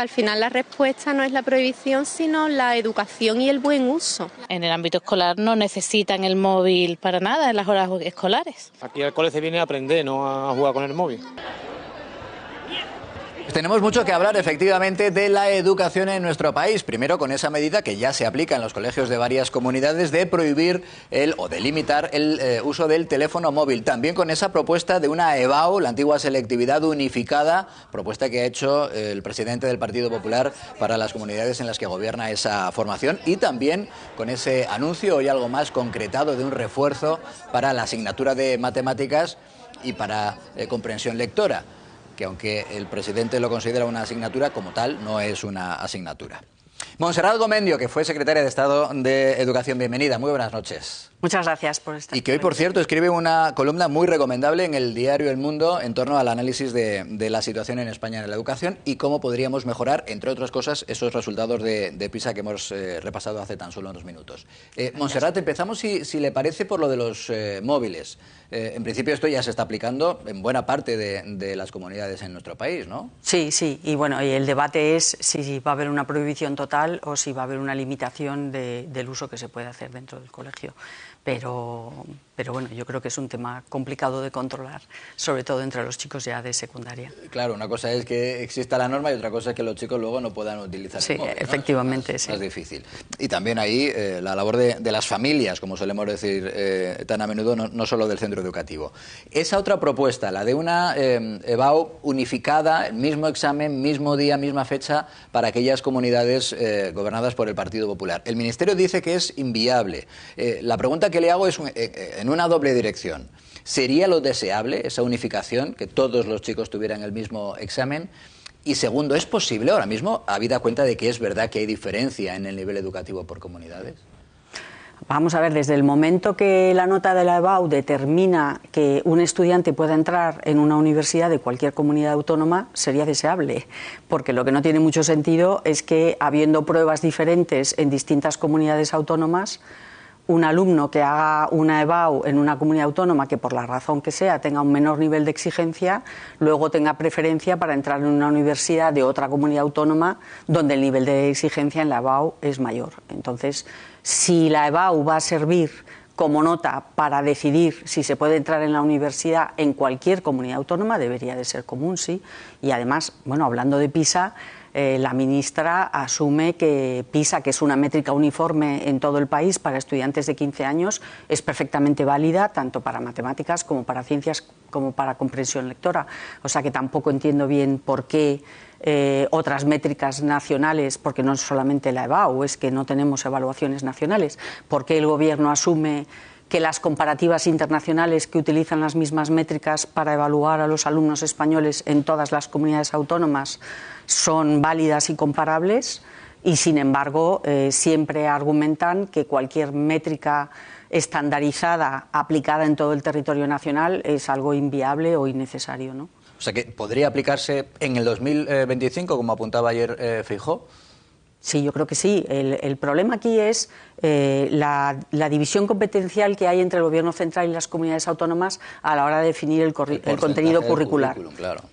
Al final la respuesta no es la prohibición, sino la educación y el buen uso. En el ámbito escolar no necesitan el móvil para nada en las horas escolares. Aquí al cole se viene a aprender, no a jugar con el móvil. Tenemos mucho que hablar, efectivamente, de la educación en nuestro país. Primero, con esa medida que ya se aplica en los colegios de varias comunidades de prohibir o de limitar el uso del teléfono móvil. También con esa propuesta de una EBAU, la antigua selectividad unificada, propuesta que ha hecho el presidente del Partido Popular para las comunidades en las que gobierna esa formación. Y también con ese anuncio, hoy algo más concretado, de un refuerzo para la asignatura de matemáticas y para comprensión lectora, que aunque el presidente lo considera una asignatura, como tal no es una asignatura. Montserrat Gomendio, que fue secretaria de Estado de Educación, bienvenida, muy buenas noches. Muchas gracias por estar. Y que hoy, por cierto, escribe una columna muy recomendable en el diario El Mundo en torno al análisis de la situación en España en la educación y cómo podríamos mejorar, entre otras cosas, esos resultados de PISA que hemos repasado hace tan solo unos minutos. Montserrat, empezamos, si le parece, por lo de los móviles. En principio esto ya se está aplicando en buena parte de las comunidades en nuestro país, ¿no? Sí, sí, y bueno, y el debate es si va a haber una prohibición total o si va a haber una limitación del uso que se puede hacer dentro del colegio. Pero bueno, yo creo que es un tema complicado de controlar, sobre todo entre los chicos ya de secundaria. Claro, una cosa es que exista la norma y otra cosa es que los chicos luego no puedan utilizar el móvil, ¿no? Efectivamente, es sí. más difícil. Y también ahí la labor de las familias, como solemos decir tan a menudo, no solo del centro educativo. Esa otra propuesta, la de una EBAU unificada, el mismo examen, mismo día, misma fecha, para aquellas comunidades gobernadas por el Partido Popular. El Ministerio dice que es inviable. La pregunta que le hago es en una doble dirección. ¿Sería lo deseable esa unificación, que todos los chicos tuvieran el mismo examen? Y segundo, ¿es posible ahora mismo, habida cuenta de que es verdad que hay diferencia en el nivel educativo por comunidades? Vamos a ver, desde el momento que la nota de la EBAU determina que un estudiante pueda entrar en una universidad de cualquier comunidad autónoma, sería deseable, porque lo que no tiene mucho sentido es que, habiendo pruebas diferentes en distintas comunidades autónomas, un alumno que haga una EBAU en una comunidad autónoma que, por la razón que sea, tenga un menor nivel de exigencia, luego tenga preferencia para entrar en una universidad de otra comunidad autónoma donde el nivel de exigencia en la EBAU es mayor. Entonces, si la EBAU va a servir como nota para decidir si se puede entrar en la universidad en cualquier comunidad autónoma, debería de ser común, sí. Y además, bueno, hablando de PISA, la ministra asume que PISA, que es una métrica uniforme en todo el país para estudiantes de 15 años, es perfectamente válida tanto para matemáticas como para ciencias como para comprensión lectora. O sea que tampoco entiendo bien por qué otras métricas nacionales, porque no es solamente la EBAU, es que no tenemos evaluaciones nacionales, por qué el Gobierno asume que las comparativas internacionales que utilizan las mismas métricas para evaluar a los alumnos españoles en todas las comunidades autónomas son válidas y comparables, y sin embargo siempre argumentan que cualquier métrica estandarizada aplicada en todo el territorio nacional es algo inviable o innecesario, ¿no? O sea que podría aplicarse en el 2025, como apuntaba ayer Feijóo. Sí, yo creo que sí. El problema aquí es la división competencial que hay entre el Gobierno central y las comunidades autónomas a la hora de definir el contenido curricular.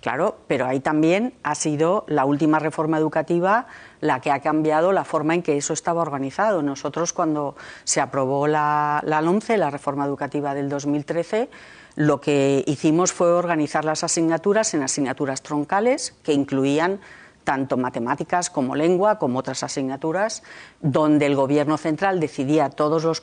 Claro, pero ahí también ha sido la última reforma educativa la que ha cambiado la forma en que eso estaba organizado. Nosotros, cuando se aprobó la LOMCE, la reforma educativa del 2013, lo que hicimos fue organizar las asignaturas en asignaturas troncales que incluían tanto matemáticas como lengua, como otras asignaturas, donde el Gobierno central decidía todos los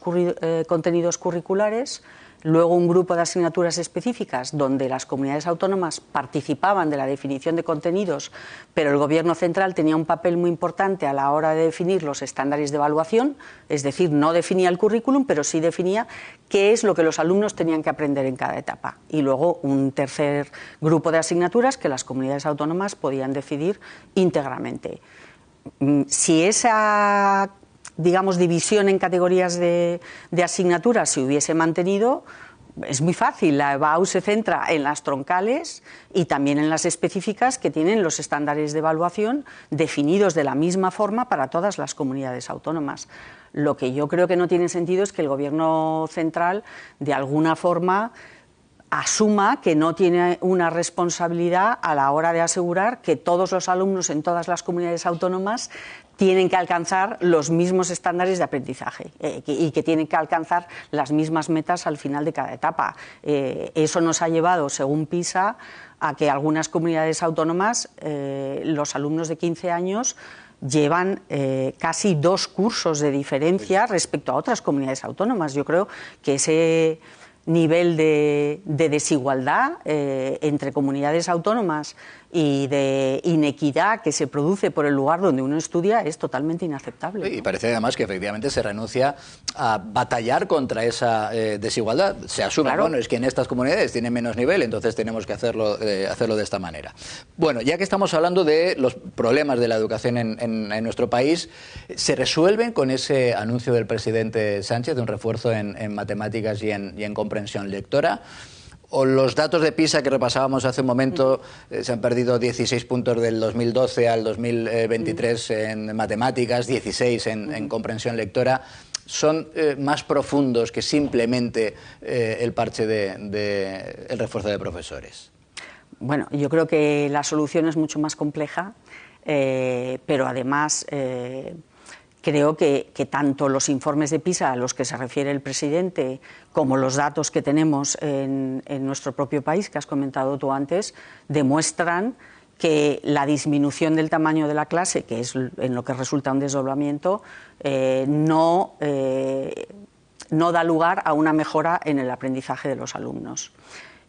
contenidos curriculares, luego un grupo de asignaturas específicas donde las comunidades autónomas participaban de la definición de contenidos, pero el Gobierno central tenía un papel muy importante a la hora de definir los estándares de evaluación, es decir, no definía el currículum, pero sí definía qué es lo que los alumnos tenían que aprender en cada etapa. Y luego un tercer grupo de asignaturas que las comunidades autónomas podían decidir íntegramente. Si esa, digamos, división en categorías de asignaturas se hubiese mantenido, es muy fácil. La EBAU se centra en las troncales y también en las específicas que tienen los estándares de evaluación definidos de la misma forma para todas las comunidades autónomas. Lo que yo creo que no tiene sentido es que el Gobierno central, de alguna forma, asuma que no tiene una responsabilidad a la hora de asegurar que todos los alumnos en todas las comunidades autónomas tienen que alcanzar los mismos estándares de aprendizaje y que tienen que alcanzar las mismas metas al final de cada etapa. Eso nos ha llevado, según PISA, a que algunas comunidades autónomas, los alumnos de 15 años, llevan casi 2 cursos de diferencia respecto a otras comunidades autónomas. Yo creo que ese nivel de desigualdad entre comunidades autónomas y de inequidad que se produce por el lugar donde uno estudia es totalmente inaceptable. Y parece además que efectivamente se renuncia a batallar contra esa desigualdad. Se asume, claro, bueno, es que en estas comunidades tienen menos nivel, entonces tenemos que hacerlo de esta manera. Bueno, ya que estamos hablando de los problemas de la educación en nuestro país, ¿se resuelven con ese anuncio del presidente Sánchez de un refuerzo en matemáticas y en comprensión lectora? ¿O los datos de PISA que repasábamos hace un momento, se han perdido 16 puntos del 2012 al 2023 en matemáticas, 16 en comprensión lectora, son más profundos que simplemente el parche el refuerzo de profesores? Bueno, yo creo que la solución es mucho más compleja, pero además creo que tanto los informes de PISA a los que se refiere el presidente como los datos que tenemos en nuestro propio país, que has comentado tú antes, demuestran que la disminución del tamaño de la clase, que es en lo que resulta un desdoblamiento, no da lugar a una mejora en el aprendizaje de los alumnos.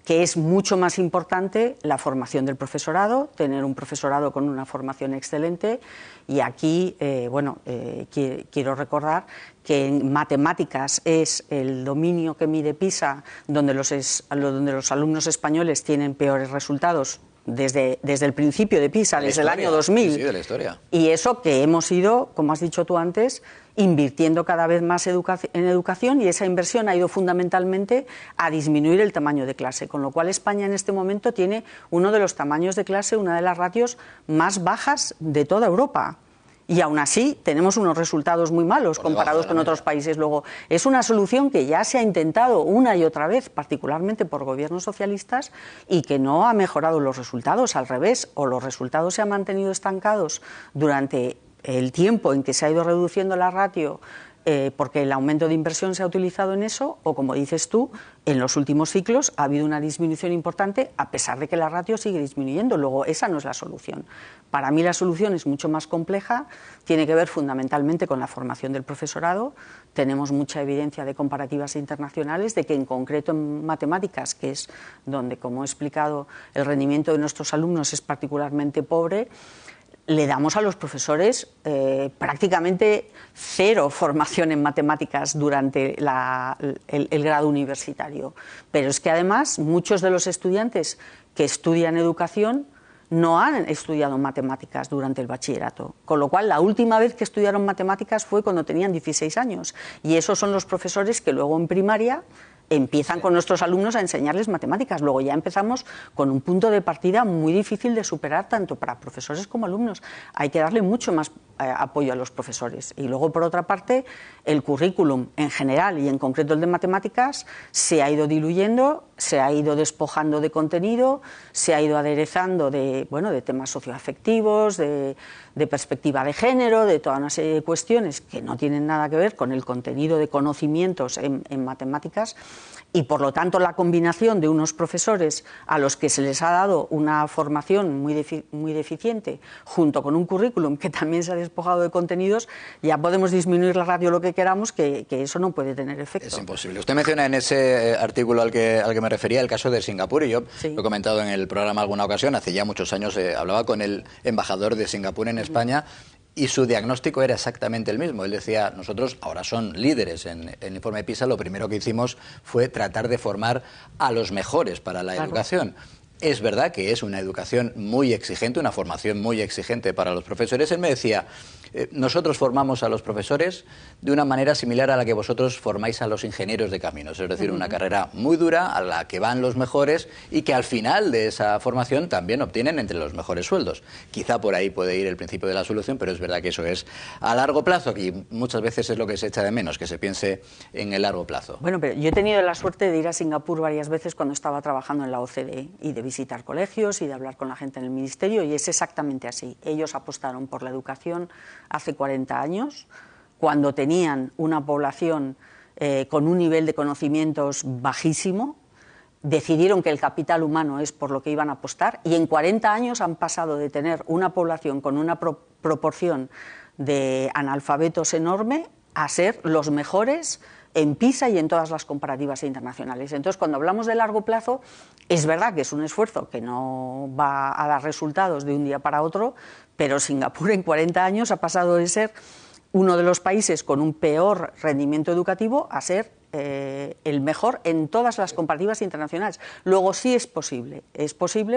Que es mucho más importante la formación del profesorado, tener un profesorado con una formación excelente, y aquí quiero recordar que en matemáticas es el dominio que mide PISA donde los alumnos españoles tienen peores resultados desde el principio de PISA, desde el año 2000. Sí, de la historia. Y eso que hemos ido, como has dicho tú antes, invirtiendo cada vez más en educación, y esa inversión ha ido fundamentalmente a disminuir el tamaño de clase, con lo cual España en este momento tiene uno de los tamaños de clase, una de las ratios más bajas de toda Europa. Y aún así tenemos unos resultados muy malos comparados con otros países. Luego, es una solución que ya se ha intentado una y otra vez, particularmente por gobiernos socialistas, y que no ha mejorado los resultados. Al revés, o los resultados se han mantenido estancados durante el tiempo en que se ha ido reduciendo la ratio, porque el aumento de inversión se ha utilizado en eso, o como dices tú, en los últimos ciclos ha habido una disminución importante, a pesar de que la ratio sigue disminuyendo. Luego, esa no es la solución. Para mí la solución es mucho más compleja, tiene que ver fundamentalmente con la formación del profesorado. Tenemos mucha evidencia de comparativas internacionales de que, en concreto en matemáticas, que es donde, como he explicado, el rendimiento de nuestros alumnos es particularmente pobre, le damos a los profesores prácticamente 0 formación en matemáticas durante el grado universitario. Pero es que además muchos de los estudiantes que estudian educación no han estudiado matemáticas durante el bachillerato, con lo cual la última vez que estudiaron matemáticas fue cuando tenían 16 años, y esos son los profesores que luego en primaria empiezan con nuestros alumnos a enseñarles matemáticas. Luego ya empezamos con un punto de partida muy difícil de superar, tanto para profesores como alumnos. Hay que darle mucho más apoyo a los profesores. Y luego, por otra parte, el currículum en general y en concreto el de matemáticas se ha ido diluyendo, se ha ido despojando de contenido, se ha ido aderezando de temas socioafectivos, de perspectiva de género, de toda una serie de cuestiones que no tienen nada que ver con el contenido de conocimientos en matemáticas. Y por lo tanto la combinación de unos profesores a los que se les ha dado una formación muy deficiente, junto con un currículum que también se ha despojado de contenidos, ya podemos disminuir la ratio lo que queramos, que eso no puede tener efecto. Es imposible. Usted menciona en ese artículo al que me refería el caso de Singapur, y yo lo he comentado en el programa alguna ocasión. Hace ya muchos años hablaba con el embajador de Singapur en España, y su diagnóstico era exactamente el mismo. Él decía, nosotros ahora son líderes en el informe PISA, lo primero que hicimos fue tratar de formar a los mejores para la educación. Es verdad que es una educación muy exigente, una formación muy exigente para los profesores. Él me decía, nosotros formamos a los profesores de una manera similar a la que vosotros formáis a los ingenieros de caminos, es decir, una carrera muy dura a la que van los mejores y que al final de esa formación también obtienen entre los mejores sueldos. Quizá por ahí puede ir el principio de la solución, pero es verdad que eso es a largo plazo y muchas veces es lo que se echa de menos, que se piense en el largo plazo. Bueno, pero yo he tenido la suerte de ir a Singapur varias veces cuando estaba trabajando en la OCDE y de visitar colegios y de hablar con la gente en el ministerio, y es exactamente así. Ellos apostaron por la educación hace 40 años, cuando tenían una población con un nivel de conocimientos bajísimo, decidieron que el capital humano es por lo que iban a apostar, y en 40 años han pasado de tener una población con una proporción de analfabetos enorme a ser los mejores en PISA y en todas las comparativas internacionales. Entonces, cuando hablamos de largo plazo, es verdad que es un esfuerzo que no va a dar resultados de un día para otro, pero Singapur en 40 años ha pasado de ser uno de los países con un peor rendimiento educativo a ser el mejor en todas las comparativas internacionales. Luego sí es posible,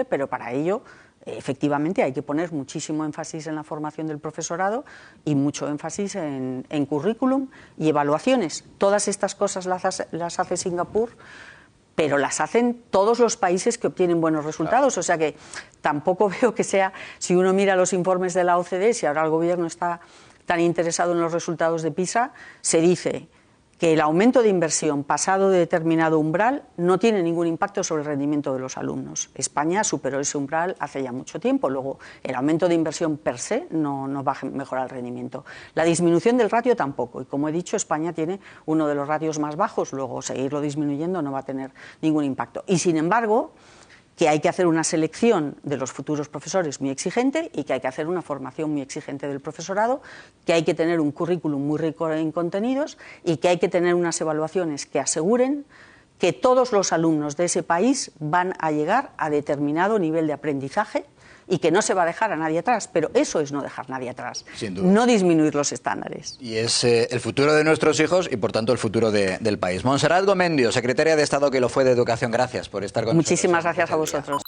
pero para ello efectivamente hay que poner muchísimo énfasis en la formación del profesorado y mucho énfasis en currículum y evaluaciones. Todas estas cosas las hace Singapur, pero las hacen todos los países que obtienen buenos resultados. O sea que tampoco veo que sea, si uno mira los informes de la OCDE, si ahora el gobierno está tan interesado en los resultados de PISA, se dice que el aumento de inversión pasado de determinado umbral no tiene ningún impacto sobre el rendimiento de los alumnos. España superó ese umbral hace ya mucho tiempo. Luego, el aumento de inversión per se no va a mejorar el rendimiento. La disminución del ratio tampoco. Y como he dicho, España tiene uno de los ratios más bajos. Luego, seguirlo disminuyendo no va a tener ningún impacto. Y sin embargo, que hay que hacer una selección de los futuros profesores muy exigente y que hay que hacer una formación muy exigente del profesorado, que hay que tener un currículum muy rico en contenidos y que hay que tener unas evaluaciones que aseguren que todos los alumnos de ese país van a llegar a determinado nivel de aprendizaje y que no se va a dejar a nadie atrás, pero eso es no dejar a nadie atrás, sin duda. No disminuir los estándares. Y es el futuro de nuestros hijos y, por tanto, el futuro del país. Montserrat Gomendio, secretaria de Estado que lo fue de Educación, gracias por estar con nosotros. Muchísimas gracias a vosotros.